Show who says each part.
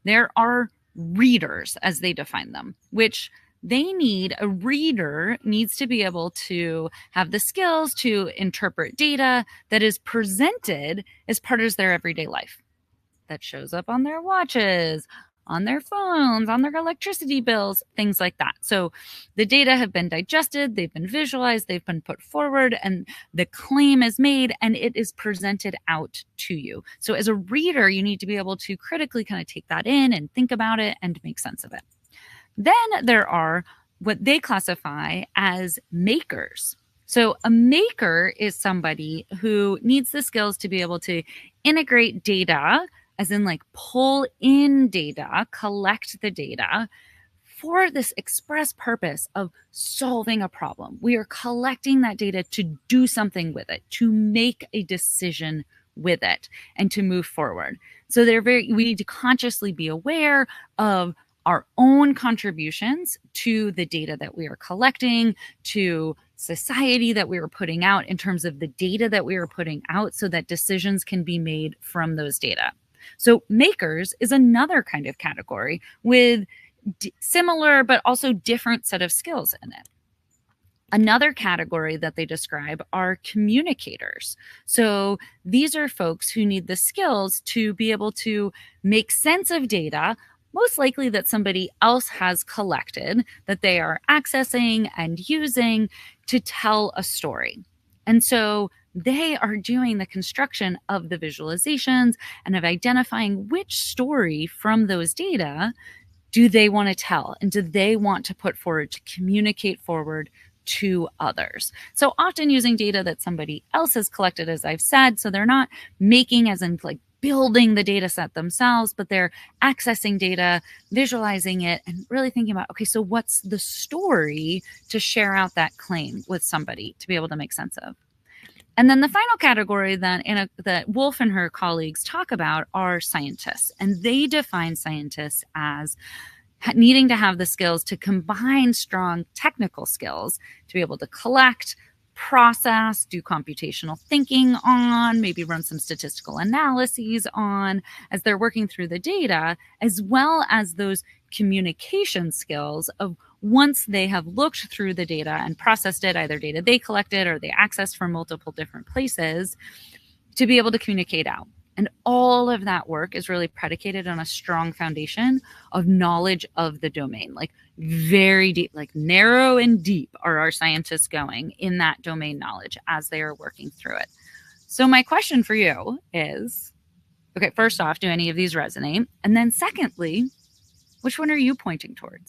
Speaker 1: There are readers, as they define them, which a reader needs to be able to have the skills to interpret data that is presented as part of their everyday life, that shows up on their watches, on their phones, on their electricity bills, things like that. So the data have been digested, they've been visualized, they've been put forward, and the claim is made and it is presented out to you. So as a reader, you need to be able to critically kind of take that in and think about it and make sense of it. Then there are what they classify as makers. So a maker is somebody who needs the skills to be able to integrate data, as in like pull in data, collect the data for this express purpose of solving a problem. We are collecting that data to do something with it, to make a decision with it, and to move forward. So we need to consciously be aware of our own contributions to the data that we are collecting, to society that we are putting out in terms of the data that we are putting out, so that decisions can be made from those data. So makers is another kind of category with similar but also different set of skills in it. Another category that they describe are communicators. So these are folks who need the skills to be able to make sense of data, most likely that somebody else has collected, that they are accessing and using to tell a story. And so they are doing the construction of the visualizations and of identifying which story from those data do they want to tell, and do they want to put forward to communicate forward to others. So often using data that somebody else has collected, as I've said, so they're not making as in like building the data set themselves, but they're accessing data, visualizing it, and really thinking about, okay, so what's the story to share out that claim with somebody to be able to make sense of? And then the final category that Wolf and her colleagues talk about are scientists. And they define scientists as needing to have the skills to combine strong technical skills to be able to collect, process, do computational thinking on, maybe run some statistical analyses on as they're working through the data, as well as those communication skills of once they have looked through the data and processed it, either data they collected or they accessed from multiple different places, to be able to communicate out. And all of that work is really predicated on a strong foundation of knowledge of the domain, like very deep, like narrow and deep are our scientists going in that domain knowledge as they are working through it. So my question for you is, okay, first off, do any of these resonate? And then secondly, which one are you pointing towards?